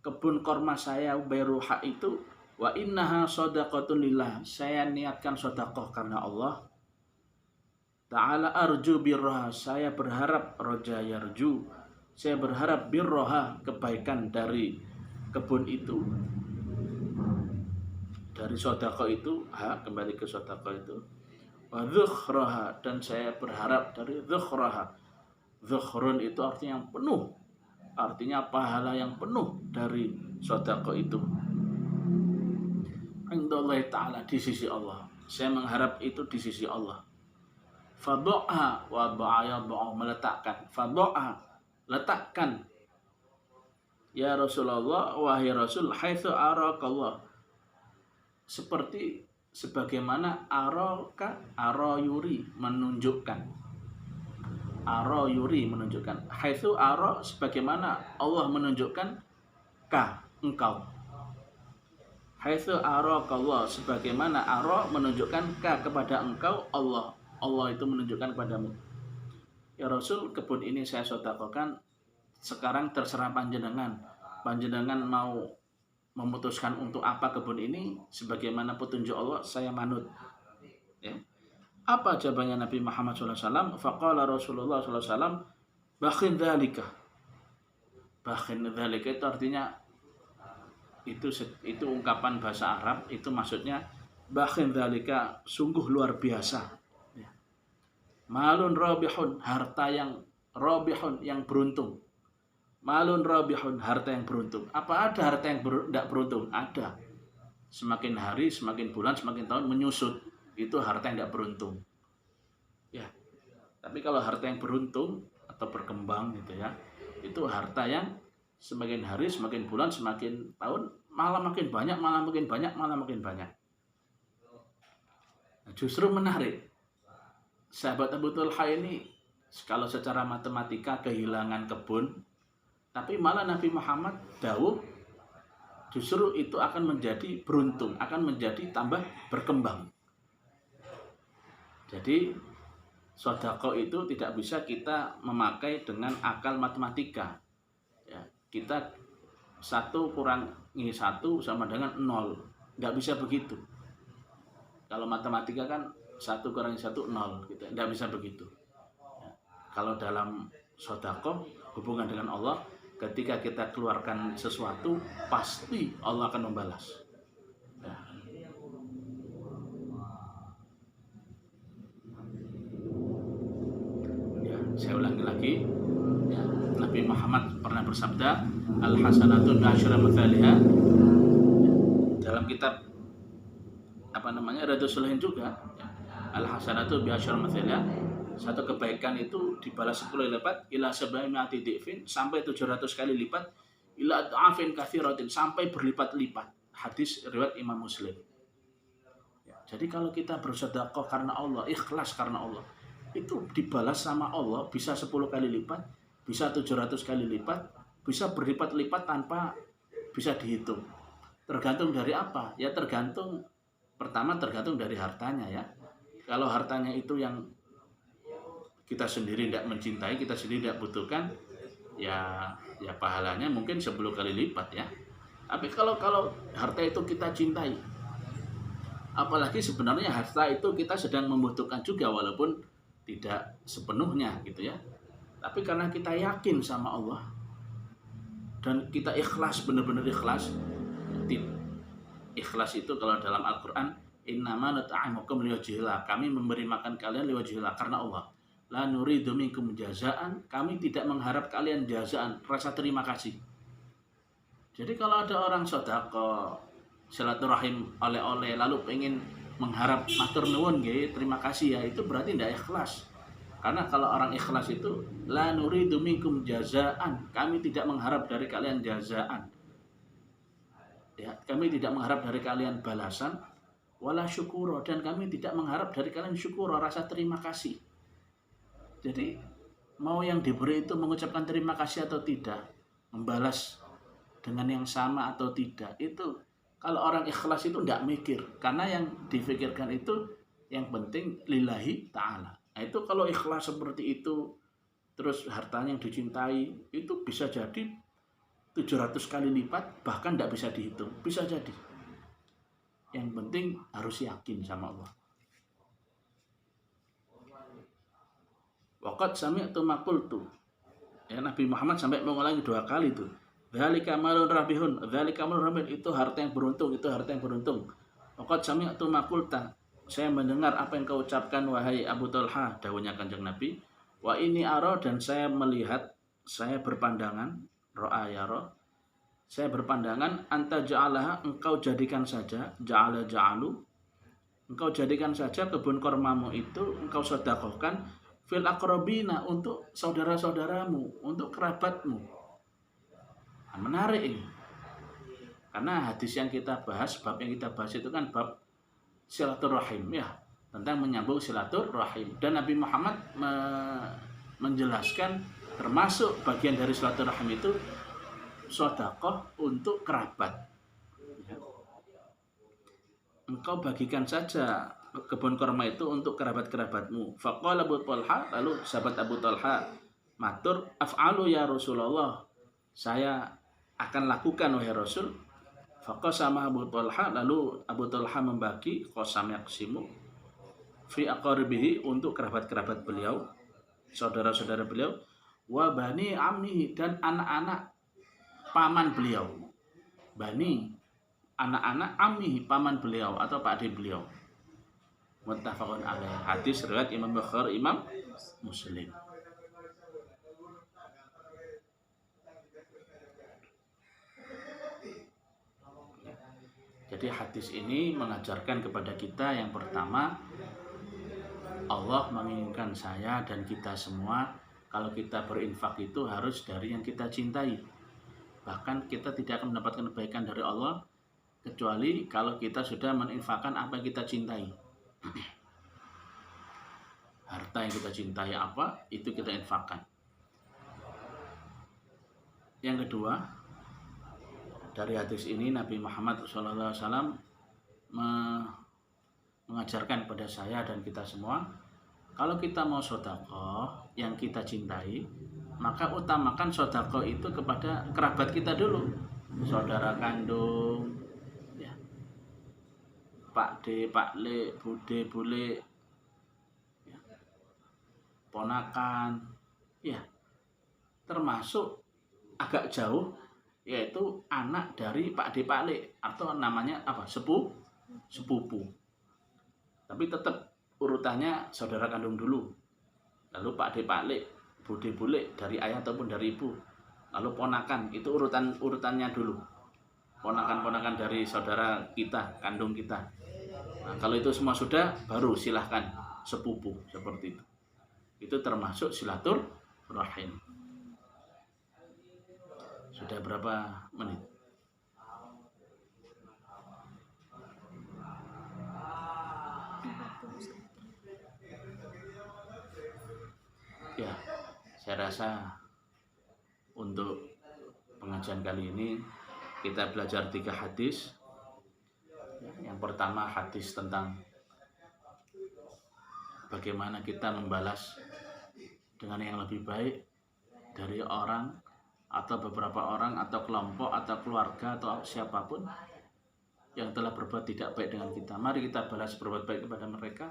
kebun korma saya Bairuha itu, wa innaha shadaqatun lillah, saya niatkan sedekah karena Allah Ta'ala, arju birroha, saya berharap, roja yarju, saya berharap birroha, kebaikan dari kebun itu, dari sedekah itu, kembali ke sedekah itu, wa dhukhraha, dan saya berharap dari dhukhraha. Dhukhrun itu artinya yang penuh, artinya pahala yang penuh dari sedekah itu. Indallah Ta'ala, di sisi Allah, saya mengharap itu di sisi Allah. Fado'a wa ba'aya do'a, meletakkan. Fado'a, letakkan. Ya Rasulullah, wahai Rasul, haitsu arakallah, seperti sebagaimana araka, arayuri, menunjukkan. Arayuri, menunjukkan. Haitsu ara, sebagaimana Allah menunjukkan ka, engkau. Haitsu arakallah, sebagaimana ara menunjukkan ka, kepada engkau Allah. Allah itu menunjukkan kepadamu. Ya Rasul, kebun ini saya sedekahkan, sekarang terserah panjenengan. Panjenengan mau memutuskan untuk apa kebun ini, sebagaimana petunjuk Allah, saya manut. Ya. Apa jawabannya Nabi Muhammad SAW? Faqala Rasulullah SAW, bakhin dzalika. Bakhin dzalika itu artinya, itu ungkapan bahasa Arab, itu maksudnya bakhin dzalika, sungguh luar biasa. Malun rabihun, harta yang rabihun, yang beruntung. Malun rabihun, harta yang beruntung. Apa ada harta yang tidak beruntung? Ada. Semakin hari, semakin bulan, semakin tahun menyusut, itu harta yang tidak beruntung. Ya. Tapi kalau harta yang beruntung atau berkembang gitu ya, itu harta yang semakin hari, semakin bulan, semakin tahun malah makin banyak, malah makin banyak, malah makin banyak. Nah, justru menarik. Sahabat Abu Talha ini kalau secara matematika kehilangan kebun, tapi malah Nabi Muhammad dawuh justru itu akan menjadi beruntung, akan menjadi tambah berkembang. Jadi sedekah itu tidak bisa kita memakai dengan akal matematika. Ya, kita 1 kurangi 1 sama dengan 0. Nggak bisa begitu. Kalau matematika kan 1 kurangi 1, 0 gitu. Tidak bisa begitu. Ya. Kalau dalam sedekah hubungan dengan Allah, ketika kita keluarkan sesuatu, pasti Allah akan membalas. Ya. Ya, saya ulangi lagi. Ya. Nabi Muhammad pernah bersabda, al-hasanatu bi'asyri amsalihha. Dalam kitab Riyadhus Shalihin juga, ya. Al-hasanatu bi'asyri amsalihha, satu kebaikan itu dibalas 10 lipat, ila 700 dhifin, sampai 700 kali lipat, ila ad'afin katsiratin, sampai berlipat-lipat. Hadis riwayat Imam Muslim. Ya, jadi kalau kita bersedekah karena Allah, ikhlas karena Allah, itu dibalas sama Allah bisa 10 kali lipat, bisa 700 kali lipat, bisa berlipat-lipat tanpa bisa dihitung. Tergantung dari apa? Ya tergantung, pertama tergantung dari hartanya ya. Kalau hartanya itu yang kita sendiri tidak mencintai, kita sendiri tidak butuhkan, ya pahalanya mungkin 10 kali lipat ya. Tapi kalau harta itu kita cintai, apalagi sebenarnya harta itu kita sedang membutuhkan juga walaupun tidak sepenuhnya gitu ya. Tapi karena kita yakin sama Allah dan kita ikhlas, benar-benar ikhlas, Ikhlas itu kalau dalam Al-Qur'an, innama nut'imukum liwajhillah, kami memberi makan kalian liwajhillah, karena Allah. La nuridu minkum jazaan, kami tidak mengharap kalian jazaan, rasa terima kasih. Jadi kalau ada orang sedekah, silaturahim oleh-oleh, lalu pengen mengharap matur nuwun nggih, terima kasih ya, itu berarti tidak ikhlas. Karena kalau orang ikhlas itu la nuridu minkum jazaan, kami tidak mengharap dari kalian jazaan. Ya, kami tidak mengharap dari kalian balasan, wala syukuro, dan kami tidak mengharap dari kalian syukuro, rasa terima kasih. Jadi mau yang diberi itu mengucapkan terima kasih atau tidak, membalas dengan yang sama atau tidak, itu kalau orang ikhlas itu tidak mikir, karena yang difikirkan itu yang penting lillahi ta'ala. Nah itu kalau ikhlas seperti itu, terus hartanya yang dicintai, itu bisa jadi 700 kali lipat, bahkan tidak bisa dihitung, bisa jadi. Yang penting harus yakin sama Allah. Waqad sami'tu ma qultu. Ya, Nabi Muhammad sampai mengulangi 2 kali itu. Dzalika malun rabihun, dzalika malun rabihun, itu harta yang beruntung, itu harta yang beruntung. Waqad sami'tu ma qulta. Saya mendengar apa yang kau ucapkan wahai Abu Talha, dawuhnya Kanjeng Nabi. Wa ini ara, dan saya melihat, saya berpandangan, ra'a yara. Saya berpandangan anta ja'alaha, engkau jadikan saja, ja'ala ja'alu. Engkau jadikan saja kebun kormamu itu engkau sedekahkan fil aqrabina, untuk saudara-saudaramu, untuk kerabatmu. Nah, menarik ini. Karena hadis yang kita bahas, bab yang kita bahas itu kan bab silaturahim ya, tentang menyambung silaturahim. Dan Nabi Muhammad menjelaskan termasuk bagian dari silaturahim itu sedekah untuk kerabat. Ya. Engkau bagikan saja kebun korma itu untuk kerabat-kerabatmu. Faqala Abu Talha, lalu sahabat Abu Talha matur, af'alu ya Rasulullah, saya akan lakukan wahai Rasul. Faqasama Abu Talha, lalu Abu Talha membagi, qasam yaqsimu, fi aqaribihi, untuk kerabat-kerabat beliau, saudara-saudara beliau, wa bani ammihi, dan anak-anak paman beliau. Bani, anak-anak, ammihi, paman beliau atau pakde beliau. Muttafaqun alaih. Hadis riwayat Imam Bukhari, Imam Muslim. Jadi hadis ini mengajarkan kepada kita yang pertama, Allah menginginkan saya dan kita semua, kalau kita berinfak itu harus dari yang kita cintai. Bahkan kita tidak akan mendapatkan kebaikan dari Allah kecuali kalau kita sudah meninfakkan apa yang kita cintai. Harta yang kita cintai apa, itu kita infakkan. Yang kedua, dari hadis ini Nabi Muhammad SAW mengajarkan kepada saya dan kita semua, kalau kita mau sedekah yang kita cintai, maka utamakan sedekah itu kepada kerabat kita dulu, saudara kandung, ya, Pak D, Pak Le, Bude, Bule, ya, ponakan, ya, termasuk agak jauh, yaitu anak dari Pak D, Pak Le, atau namanya apa, sepupu. Tapi tetap urutannya saudara kandung dulu, lalu Pak D, Pak Le, Bude, Bule dari ayah ataupun dari ibu, lalu ponakan, itu urutannya dulu, ponakan-ponakan dari saudara kita, kandung kita. Nah, kalau itu semua sudah, baru silahkan sepupu, seperti itu. Itu termasuk silaturahim. Sudah berapa menit? Ya, saya rasa untuk pengajian kali ini kita belajar 3 hadis. Yang pertama hadis tentang bagaimana kita membalas dengan yang lebih baik dari orang atau beberapa orang atau kelompok atau keluarga atau siapapun yang telah berbuat tidak baik dengan kita. Mari kita balas berbuat baik kepada mereka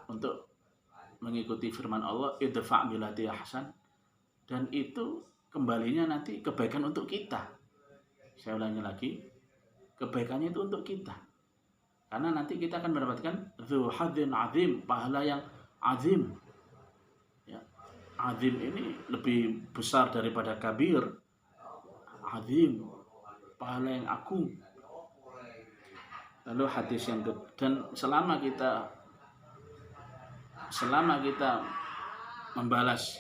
untuk mengikuti firman Allah, idfa' billati ahsan, dan itu kembalinya nanti kebaikan untuk kita. Saya ulangi lagi, kebaikannya itu untuk kita. Karena nanti kita akan mendapatkan dzu hadzin azim, pahala yang azim. Ya. Azim ini lebih besar daripada kabir. Azim, pahala yang agung. Lalu hadis yang dan selama kita membalas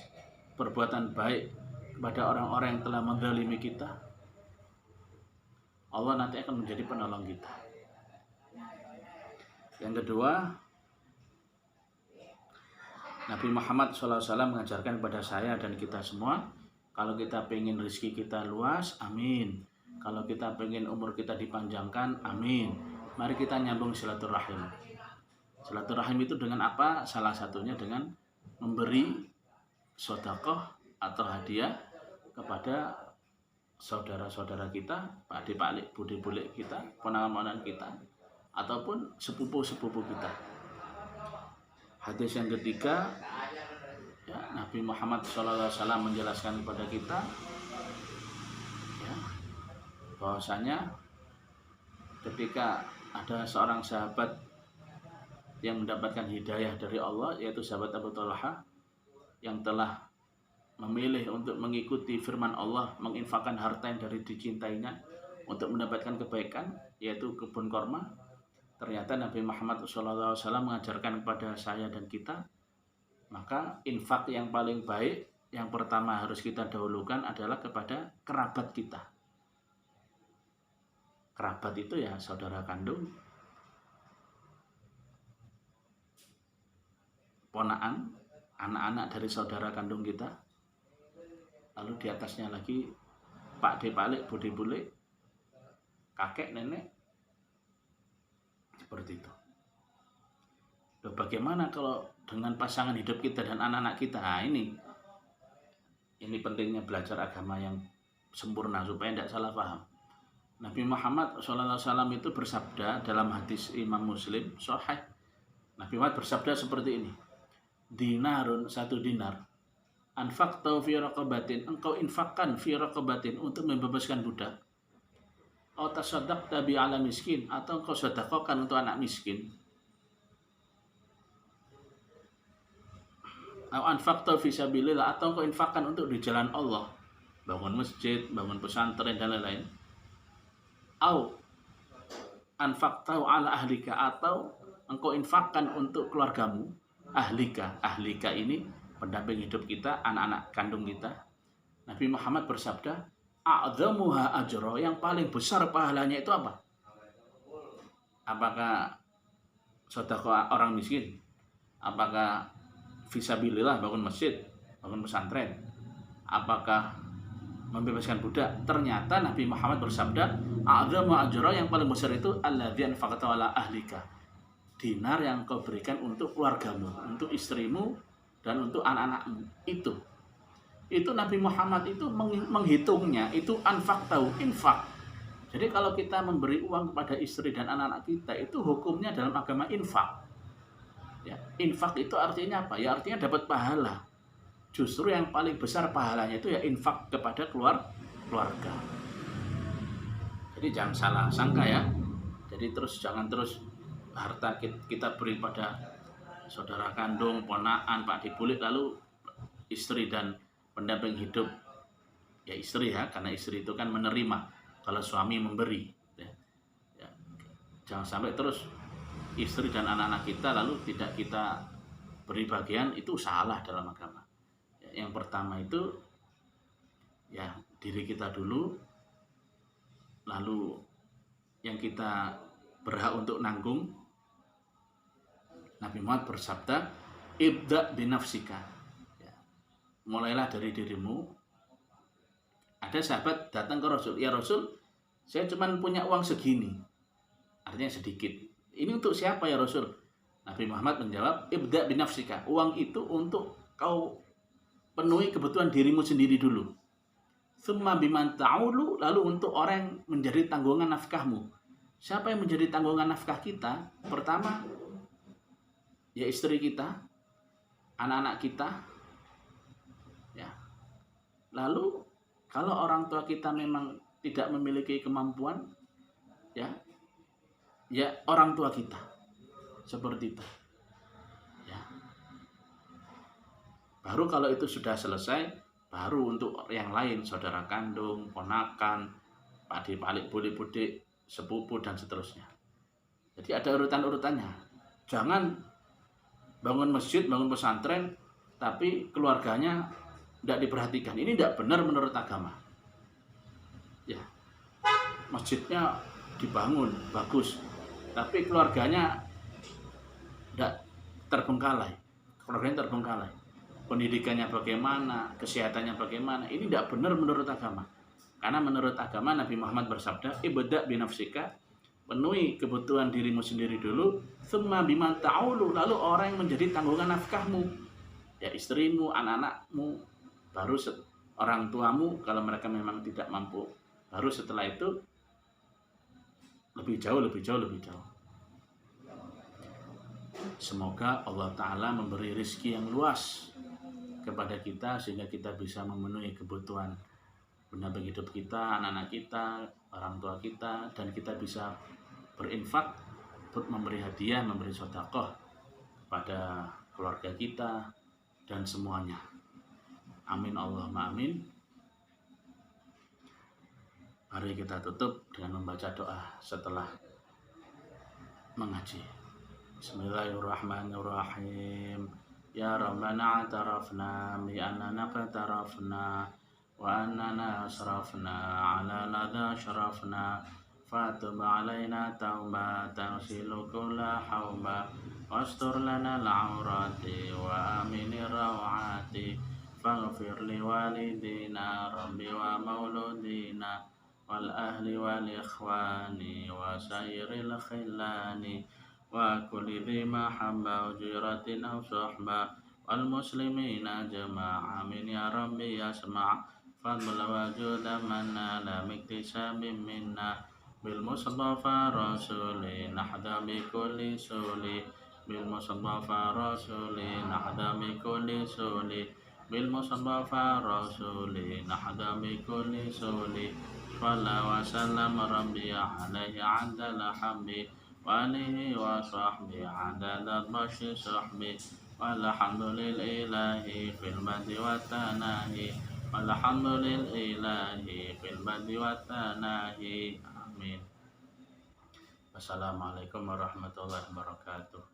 perbuatan baik kepada orang-orang yang telah menzalimi kita, Allah nanti akan menjadi penolong kita. Yang kedua, Nabi Muhammad SAW mengajarkan kepada saya dan kita semua, kalau kita pengen rezeki kita luas, amin. Kalau kita pengen umur kita dipanjangkan, amin. Mari kita nyambung silaturahim. Silaturahim itu dengan apa? Salah satunya dengan memberi sedekah atau hadiah kepada saudara-saudara kita, pak adik, bude-bude kita, ponakan-ponakan kita, ataupun sepupu-sepupu kita. Hadis yang ketiga, ya, Nabi Muhammad SAW menjelaskan kepada kita, ya, bahwasanya ketika ada seorang sahabat yang mendapatkan hidayah dari Allah, yaitu sahabat Abu Talha, yang telah memilih untuk mengikuti firman Allah, menginfakkan harta yang dari dicintainya untuk mendapatkan kebaikan, yaitu kebun korma. Ternyata Nabi Muhammad SAW mengajarkan kepada saya dan kita, maka infak yang paling baik, yang pertama harus kita dahulukan adalah kepada kerabat kita. Kerabat itu ya saudara kandung, ponaan, anak-anak dari saudara kandung kita. Lalu di atasnya lagi pak de palik, bude bule, kakek, nenek. Seperti itu. Loh, bagaimana kalau dengan pasangan hidup kita dan anak-anak kita? Nah, ini pentingnya belajar agama yang sempurna supaya tidak salah paham. Nabi Muhammad SAW itu bersabda dalam hadis Imam Muslim Sahih. Nabi Muhammad bersabda seperti ini. Dinarun, 1 dinar. Anfaqtau fi raqabatin, engkau infakkan fi raqabatin untuk membebaskan budak. Atau tasaddaqta bi ala miskin, atau engkau sedekahkan untuk anak miskin. Atau anfaqtau fi sabilillah, atau engkau infakkan untuk di jalan Allah, bangun masjid, bangun pesantren dan lain-lain. Au anfaqtau ala ahlika, atau engkau infakkan untuk keluargamu. Ahlika ini pendamping hidup kita, anak-anak kandung kita. Nabi Muhammad bersabda, a'dhamuha ajra, yang paling besar pahalanya itu apa? Apakah sedekah orang miskin? Apakah fisabilillah, bangun masjid, bangun pesantren? Apakah membebaskan budak? Ternyata Nabi Muhammad bersabda, a'dhamu ajra, yang paling besar itu alladzi anfaqta ala ahlika, dinar yang kau berikan untuk keluargamu, untuk istrimu dan untuk anak-anakmu. Itu Nabi Muhammad itu menghitungnya, itu tahu infak. Jadi kalau kita memberi uang kepada istri dan anak-anak kita, itu hukumnya dalam agama infak. Ya, infak itu artinya apa? Ya artinya dapat pahala. Justru yang paling besar pahalanya itu ya infak kepada keluarga. Jadi jangan salah sangka ya. Jadi jangan terus harta kita beri pada saudara kandung, ponaan, pak dibulik, lalu istri dan pendamping hidup, ya istri ya, karena istri itu kan menerima kalau suami memberi. Ya. Jangan sampai terus istri dan anak-anak kita lalu tidak kita beri bagian, itu salah dalam agama. Ya, yang pertama itu ya diri kita dulu, lalu yang kita berhak untuk nanggung. Nabi Muhammad bersabda, ibda binafsika, ya, mulailah dari dirimu. Ada sahabat datang ke Rasul, ya Rasul, saya cuma punya uang segini, artinya sedikit. Ini untuk siapa ya Rasul? Nabi Muhammad menjawab, ibda binafsika, uang itu untuk kau penuhi kebutuhan dirimu sendiri dulu. Tsumma biman ta'ulu, lalu untuk orang yang menjadi tanggungan nafkahmu. Siapa yang menjadi tanggungan nafkah kita? Pertama, ya istri kita, anak-anak kita, ya. Lalu kalau orang tua kita memang tidak memiliki kemampuan, ya, ya orang tua kita, seperti itu. Ya. Baru kalau itu sudah selesai, baru untuk yang lain, saudara kandung, ponakan, adik-adik, budik-budik, sepupu dan seterusnya. Jadi ada urutan-urutannya. Jangan bangun masjid, bangun pesantren, tapi keluarganya tidak diperhatikan. Ini tidak benar menurut agama. Ya, masjidnya dibangun bagus, tapi keluarganya tidak terbengkalai. Pendidikannya bagaimana, kesehatannya bagaimana, ini tidak benar menurut agama. Karena menurut agama Nabi Muhammad bersabda, ibda' binafsika, penuhi kebutuhan dirimu sendiri dulu, tsumma biman ta'ulu, lalu orang yang menjadi tanggungan nafkahmu, ya istrimu, anak-anakmu, baru orang tuamu kalau mereka memang tidak mampu, baru setelah itu lebih jauh. Semoga Allah Ta'ala memberi rezeki yang luas kepada kita sehingga kita bisa memenuhi kebutuhan benda hidup kita, anak-anak kita, orang tua kita, dan kita bisa berinfak untuk memberi hadiah, memberi sedekah kepada keluarga kita dan semuanya. Amin Allahumma amin. Mari kita tutup dengan membaca doa setelah mengaji. Bismillahirrahmanirrahim. Ya Rabbana atarafna bi annana qatarafna wa annana asrafna ala ladha syarafna fatub alaina tauba tagsilu kulla hauba wastur lana al-awrati wa amini rawati faghfir li walidina rabbi wa mauludina wal ahli wal ikhwani wa sairil khillani wa kulli dhi mahabba ujratin aw suhba wal muslimina jama'a amin ya rabbi yasma' fadl wa juda manna la miktisabim minna bil mustafa rasuli nahda bi kulli suli bil mustafa rasuli nahda bi kulli suli bil mustafa rasuli nahda bi kulli suli wa sallam rabbi alaihi adala hamdi وآله وصحبه عدد البشر صحبه والحمد لله في المد والتناهي والحمد لله في المد والتناهي آمين. Wassalamualaikum warahmatullahi wabarakatuh.